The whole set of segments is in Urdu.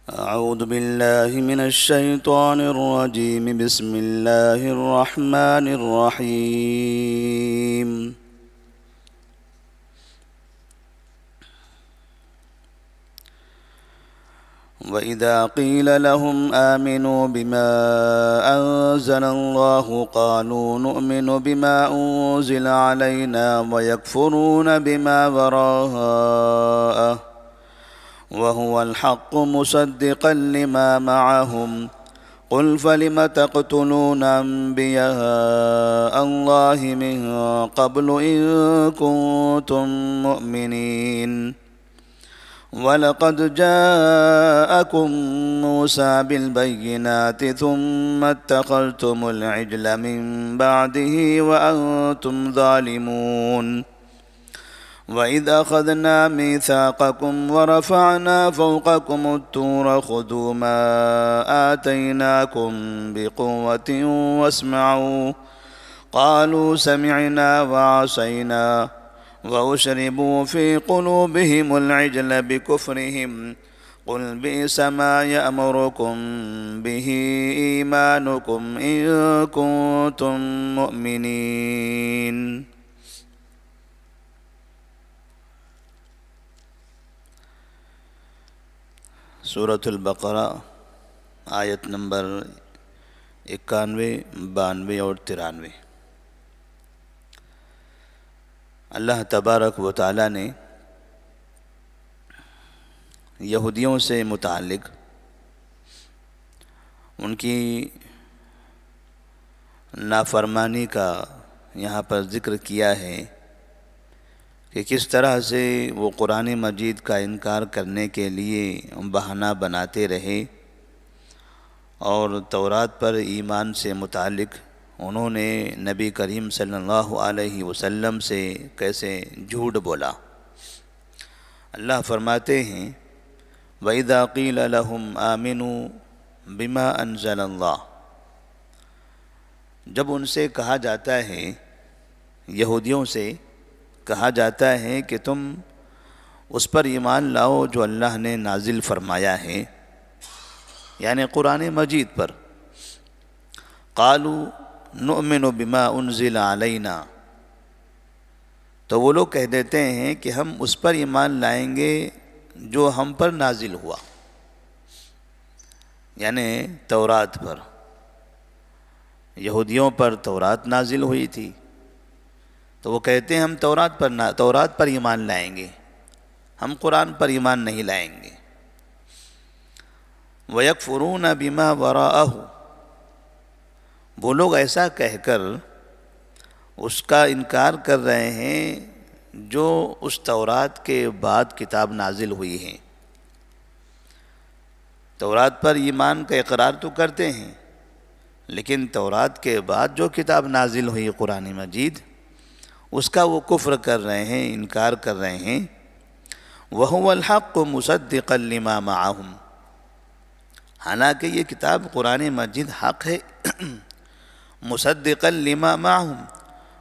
أعوذ بالله من الشيطان الرجيم. بسم الله الرحمن الرحيم. وإذا قيل لهم آمنوا بما أنزل الله قالوا نؤمن بما أنزل علينا ويكفرون بما وراءه وهو الحق مصدقا لما معهم قل فلم تقتلون أنبياء الله من قبل إن كنتم مؤمنين وَلَقَدْ جَاءَكُم مُّوسَىٰ بِالْبَيِّنَاتِ ثُمَّ اتَّخَذْتُمُ الْعِجْلَ مِن بَعْدِهِ وَأَنتُمْ ظَالِمُونَ وَإِذْ أَخَذْنَا مِيثَاقَكُمْ وَرَفَعْنَا فَوْقَكُمُ الطُّورَ خُذُوا مَا آتَيْنَاكُم بِقُوَّةٍ وَاسْمَعُوا قَالُوا سَمِعْنَا وَعَصَيْنَا وَأُشْرِبُوا فِي قُلُوبِهِمُ الْعِجْلَ بِكُفْرِهِمْ قُلْ بِئْسَ مَا يَأْمُرُكُم بِهِ إِيمَانُكُمْ إِن كُنتُم مُّؤْمِنِينَ۔ سورۃ البقرہ آیت نمبر 91، 92 اور 93۔ اللہ تبارک و تعالیٰ نے یہودیوں سے متعلق ان کی نافرمانی کا یہاں پر ذکر کیا ہے کہ کس طرح سے وہ قرآن مجید کا انکار کرنے کے لیے بہانہ بناتے رہے اور تورات پر ایمان سے متعلق انہوں نے نبی کریم صلی اللہ علیہ وسلم سے کیسے جھوٹ بولا۔ اللہ فرماتے ہیں وَإِذَا قِيلَ لَهُمْ آمِنُوا بِمَا أَنزَلَ اللَّهُ، جب ان سے کہا جاتا ہے، یہودیوں سے کہا جاتا ہے کہ تم اس پر ایمان لاؤ جو اللہ نے نازل فرمایا ہے، یعنی قرآن مجید پر۔ قالوا نؤمن بما انزل علینا، تو وہ لوگ کہہ دیتے ہیں کہ ہم اس پر ایمان لائیں گے جو ہم پر نازل ہوا، یعنی تورات پر۔ یہودیوں پر تورات نازل ہوئی تھی تو وہ کہتے ہیں ہم تورات پر ایمان لائیں گے، ہم قرآن پر ایمان نہیں لائیں گے۔ وَيَكْفُرُونَ بِمَا وَرَاءَهُ، وہ لوگ ایسا کہہ کر اس کا انکار کر رہے ہیں جو اس تورات کے بعد کتاب نازل ہوئی ہے۔ تورات پر ایمان کا اقرار تو کرتے ہیں، لیکن تورات کے بعد جو کتاب نازل ہوئی قرآن مجید، اس کا وہ کفر کر رہے ہیں، انکار کر رہے ہیں۔ وَهُوَ الْحَقُّ مُصَدِّقًا لِمَا مَعَهُمْ، حالانکہ یہ کتاب قرآن مجید حق ہے، مصدقا لما معہم،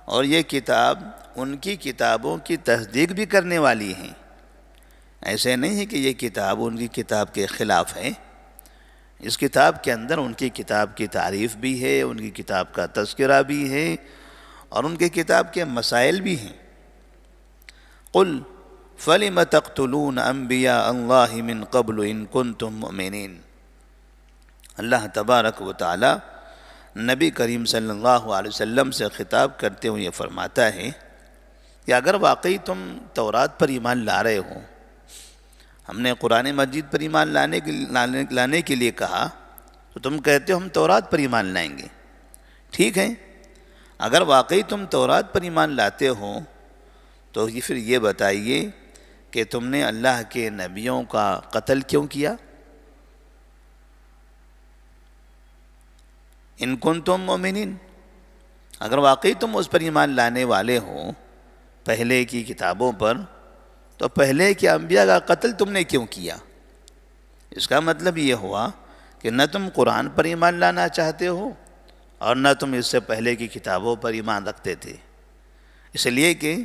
اور یہ کتاب ان کی کتابوں کی تصدیق بھی کرنے والی ہیں۔ ایسے نہیں ہے کہ یہ کتاب ان کی کتاب کے خلاف ہے، اس کتاب کے اندر ان کی کتاب کی تعریف بھی ہے، ان کی کتاب کا تذکرہ بھی ہے، اور ان کی کتاب کے مسائل بھی ہیں۔ قل فلم تقتلون انبیاء اللہ من قبل ان کنتم مؤمنین، اللہ تبارک و تعالی نبی کریم صلی اللہ علیہ وسلم سے خطاب کرتے ہوئے یہ فرماتا ہے کہ اگر واقعی تم تورات پر ایمان لا رہے ہو، ہم نے قرآن مجید پر ایمان لانے کے لیے کہا تو تم کہتے ہو ہم تورات پر ایمان لائیں گے۔ ٹھیک ہے، اگر واقعی تم تورات پر ایمان لاتے ہو تو پھر یہ بتائیے کہ تم نے اللہ کے نبیوں کا قتل کیوں کیا؟ ان کنتم مومنین، اگر واقعی تم اس پر ایمان لانے والے ہو پہلے کی کتابوں پر، تو پہلے کے انبیاء کا قتل تم نے کیوں کیا؟ اس کا مطلب یہ ہوا کہ نہ تم قرآن پر ایمان لانا چاہتے ہو اور نہ تم اس سے پہلے کی کتابوں پر ایمان رکھتے تھے۔ اس لیے کہ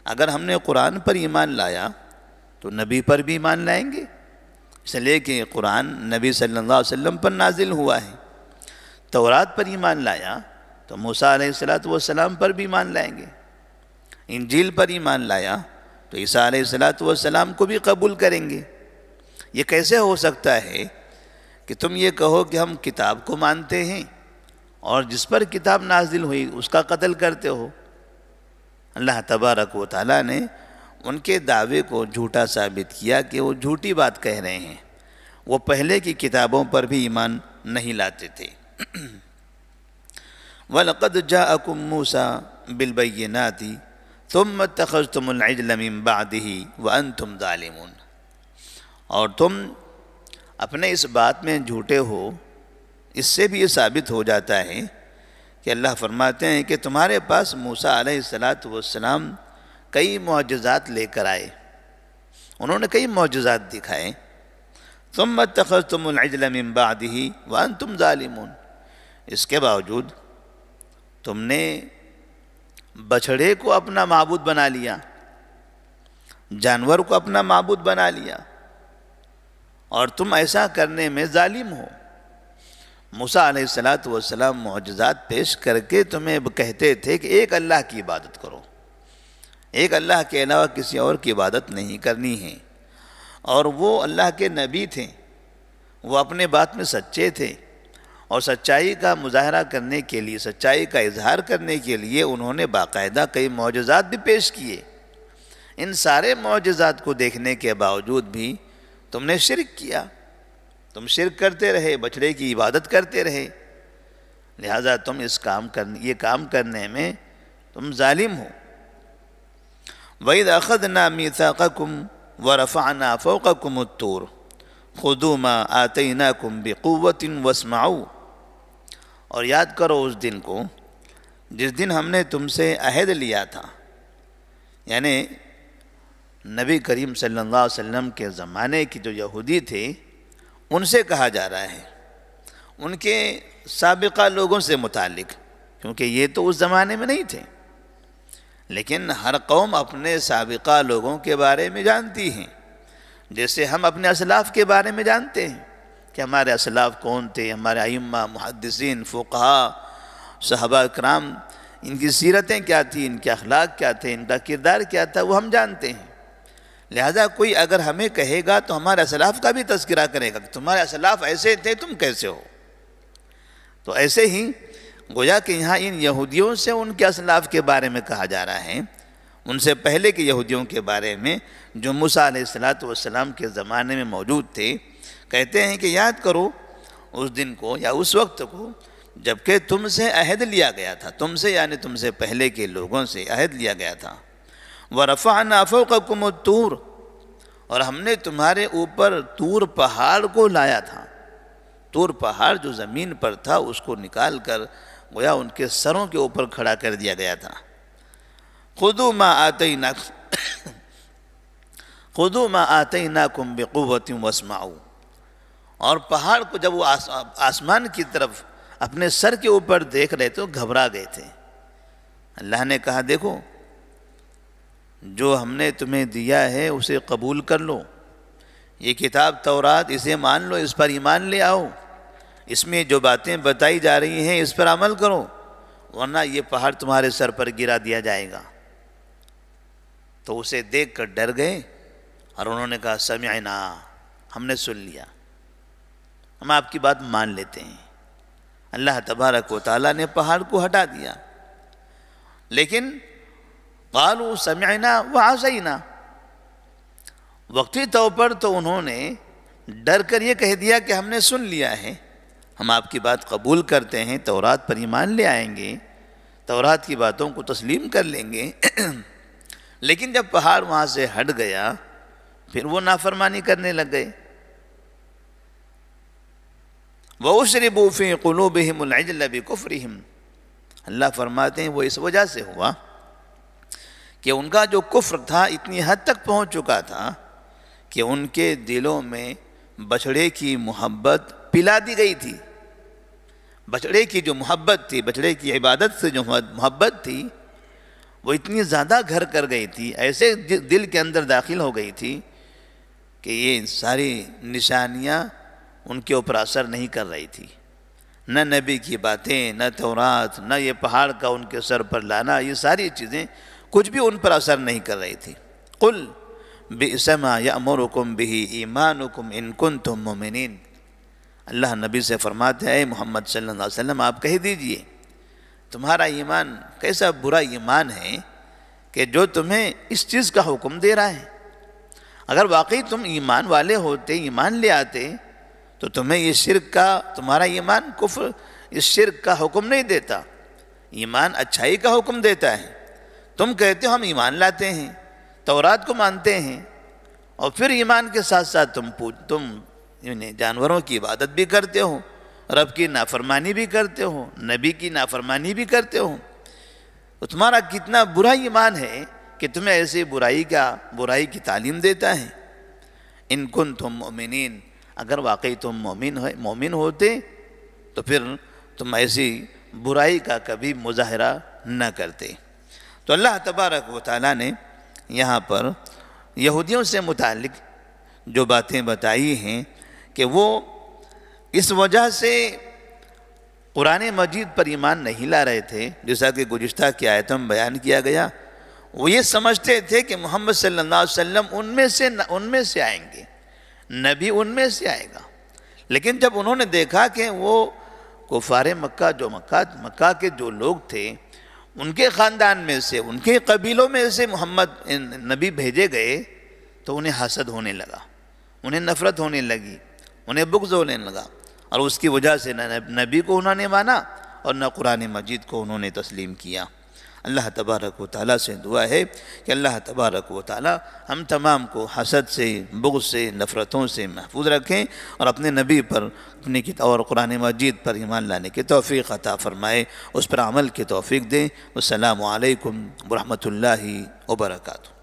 اگر ہم نے قرآن پر ایمان لایا تو نبی پر بھی ایمان لائیں گے، اس لیے کہ قرآن نبی صلی اللہ علیہ وسلم پر نازل ہوا ہے۔ تورات پر ایمان لایا تو موسیٰ علیہ السلام پر بھی ایمان لائیں گے، انجیل پر ایمان لایا تو عیسیٰ علیہ السلام کو بھی قبول کریں گے۔ یہ کیسے ہو سکتا ہے کہ تم یہ کہو کہ ہم کتاب کو مانتے ہیں اور جس پر کتاب نازل ہوئی اس کا قتل کرتے ہو؟ اللہ تبارک و تعالیٰ نے ان کے دعوے کو جھوٹا ثابت کیا کہ وہ جھوٹی بات کہہ رہے ہیں، وہ پہلے کی کتابوں پر بھی ایمان نہیں لاتے تھے۔ وَلَقَدْ جَاءَكُم مُوسَىٰ بِالْبَيِّنَاتِ ثُمَّ اتَّخَذْتُمُ الْعِجْلَ مِن بَعْدِهِ وَأَنْتُمْ ظَالِمُونَ، اور تم اپنے اس بات میں جھوٹے ہو۔ اس سے بھی یہ ثابت ہو جاتا ہے کہ اللہ فرماتے ہیں کہ تمہارے پاس موسیٰ علیہ السلام کئی معجزات لے کر آئے، انہوں نے کئی معجزات دکھائے۔ ثم اتخذتم العجل من بعده وانتم ظالمون، اس کے باوجود تم نے بچھڑے کو اپنا معبود بنا لیا، جانور کو اپنا معبود بنا لیا، اور تم ایسا کرنے میں ظالم ہو۔ موسیٰ علیہ السلام معجزات پیش کر کے تمہیں کہتے تھے کہ ایک اللہ کی عبادت کرو، ایک اللہ کے علاوہ کسی اور کی عبادت نہیں کرنی ہے، اور وہ اللہ کے نبی تھے، وہ اپنے بات میں سچے تھے، اور سچائی کا مظاہرہ کرنے کے لیے، سچائی کا اظہار کرنے کے لیے انہوں نے باقاعدہ کئی معجزات بھی پیش کیے۔ ان سارے معجزات کو دیکھنے کے باوجود بھی تم نے شرک کیا، تم شرک کرتے رہے، بچڑے کی عبادت کرتے رہے، لہذا تم یہ کام کرنے میں تم ظالم ہو۔ وَإِذْ أَخَذْنَا مِيثَاقَكُمْ وَرَفَعْنَا فَوْقَكُمُ الطُّورَ خُذُوا مَا آتَيْنَاكُمْ بِقُوَّةٍ وَاسْمَعُوا، اور یاد کرو اس دن کو جس دن ہم نے تم سے عہد لیا تھا، یعنی نبی کریم صلی اللہ علیہ وسلم کے زمانے کی جو یہودی تھے ان سے کہا جا رہا ہے، ان کے سابقہ لوگوں سے متعلق، کیونکہ یہ تو اس زمانے میں نہیں تھے، لیکن ہر قوم اپنے سابقہ لوگوں کے بارے میں جانتی ہیں، جیسے ہم اپنے اسلاف کے بارے میں جانتے ہیں کہ ہمارے اسلاف کون تھے، ہمارے ائمہ، محدثین، فقہاء، صحابہ اکرام، ان کی سیرتیں کیا تھیں، ان کے اخلاق کیا تھے، ان کا کردار کیا تھا، وہ ہم جانتے ہیں۔ لہذا کوئی اگر ہمیں کہے گا تو ہمارے اسلاف کا بھی تذکرہ کرے گا کہ تمہارے اسلاف ایسے تھے، تم کیسے ہو۔ تو ایسے ہی گویا کہ یہاں ان یہودیوں سے ان کے اسلاف کے بارے میں کہا جا رہا ہے، ان سے پہلے کے یہودیوں کے بارے میں جو موسیٰ علیہ السلام کے زمانے میں موجود تھے، کہتے ہیں کہ یاد کرو اس دن کو یا اس وقت کو جبکہ تم سے عہد لیا گیا تھا، تم سے یعنی تم سے پہلے کے لوگوں سے عہد لیا گیا تھا۔ وَرَفَعْنَا فَوْقَكُمُ الطُّورَ، اور ہم نے تمہارے اوپر طور پہاڑ کو لایا تھا۔ طور پہاڑ جو زمین پر تھا اس کو نکال کر گویا ان کے سروں کے اوپر کھڑا کر دیا گیا تھا۔ خُذُوا مَا آتَيْنَاكُمْ بِقُوَّةٍ وَاسْمَعُوا، اور پہاڑ کو جب وہ آسمان کی طرف اپنے سر کے اوپر دیکھ رہے تو گھبرا گئے تھے۔ اللہ نے کہا دیکھو جو ہم نے تمہیں دیا ہے اسے قبول کر لو، یہ کتاب تورات اسے مان لو، اس پر ایمان لے آؤ، اس میں جو باتیں بتائی جا رہی ہیں اس پر عمل کرو، ورنہ یہ پہاڑ تمہارے سر پر گرا دیا جائے گا۔ تو اسے دیکھ کر ڈر گئے اور انہوں نے کہا سمعنا، ہم نے سن لیا، ہم آپ کی بات مان لیتے ہیں۔ اللہ تبارک و تعالیٰ نے پہاڑ کو ہٹا دیا، لیکن قالوا سمعنا وعصینا، وقتی طور پر تو انہوں نے ڈر کر یہ کہہ دیا کہ ہم نے سن لیا ہے، ہم آپ کی بات قبول کرتے ہیں، تورات پر ایمان لے آئیں گے، تورات کی باتوں کو تسلیم کر لیں گے، لیکن جب پہاڑ وہاں سے ہٹ گیا پھر وہ نافرمانی کرنے لگ گئے۔ وَأُشْرِبُوا فِي قُلُوبِهِمُ الْعِجْلَ بِكُفْرِهِمْ، اللہ فرماتے ہیں وہ اس وجہ سے ہوا کہ ان کا جو کفر تھا اتنی حد تک پہنچ چکا تھا کہ ان کے دلوں میں بچڑے کی محبت پلا دی گئی تھی۔ بچڑے کی جو محبت تھی، بچڑے کی عبادت سے جو محبت تھی وہ اتنی زیادہ گھر کر گئی تھی، ایسے دل کے اندر داخل ہو گئی تھی کہ یہ ساری نشانیاں ان کے اوپر اثر نہیں کر رہی تھی، نہ نبی کی باتیں، نہ تورات، نہ یہ پہاڑ کا ان کے سر پر لانا، یہ ساری چیزیں کچھ بھی ان پر اثر نہیں کر رہی تھی۔ قل بئس ما یأمرکم بہ ایمانکم ان کنتم مؤمنین، اللہ نبی سے فرماتے ہیں اے محمد صلی اللہ علیہ وسلم آپ کہہ دیجئے تمہارا ایمان کیسا برا ایمان ہے کہ جو تمہیں اس چیز کا حکم دے رہا ہے۔ اگر واقعی تم ایمان والے ہوتے، ایمان لے آتے، تو تمہیں یہ شرک کا، تمہارا ایمان کفر اس شرک کا حکم نہیں دیتا، ایمان اچھائی کا حکم دیتا ہے۔ تم کہتے ہو ہم ایمان لاتے ہیں، تورات کو مانتے ہیں، اور پھر ایمان کے ساتھ ساتھ تم جانوروں کی عبادت بھی کرتے ہو، رب کی نافرمانی بھی کرتے ہو، نبی کی نافرمانی بھی کرتے ہو، تو تمہارا کتنا برا ایمان ہے کہ تمہیں ایسی برائی کی تعلیم دیتا ہے۔ ان کنتم مؤمنین، اگر واقعی تم مومن ہوتے تو پھر تم ایسی برائی کا کبھی مظاہرہ نہ کرتے۔ تو اللہ تبارک و تعالیٰ نے یہاں پر یہودیوں سے متعلق جو باتیں بتائی ہیں کہ وہ اس وجہ سے قرآن مجید پر ایمان نہیں لا رہے تھے، جیسا کہ گزشتہ کی آیتوں میں بیان کیا گیا، وہ یہ سمجھتے تھے کہ محمد صلی اللہ علیہ وسلم ان میں سے آئیں گے، نبی ان میں سے آئے گا۔ لیکن جب انہوں نے دیکھا کہ وہ کفار مکہ مکہ کے جو لوگ تھے، ان کے خاندان میں سے، ان کے قبیلوں میں سے محمد نبی بھیجے گئے، تو انہیں حسد ہونے لگا، انہیں نفرت ہونے لگی، انہیں بغض ہونے لگا، اور اس کی وجہ سے نہ نبی کو انہوں نے مانا اور نہ قرآن مجید کو انہوں نے تسلیم کیا۔ اللہ تبارک و تعالیٰ سے دعا ہے کہ اللہ تبارک و تعالیٰ ہم تمام کو حسد سے، بغض سے، نفرتوں سے محفوظ رکھیں، اور اپنے نبی پر، اپنی کتاب اور قرآن مجید پر ایمان لانے کی توفیق عطا فرمائے، اس پر عمل کی توفیق دیں۔ السلام علیکم ورحمۃ اللہ وبرکاتہ۔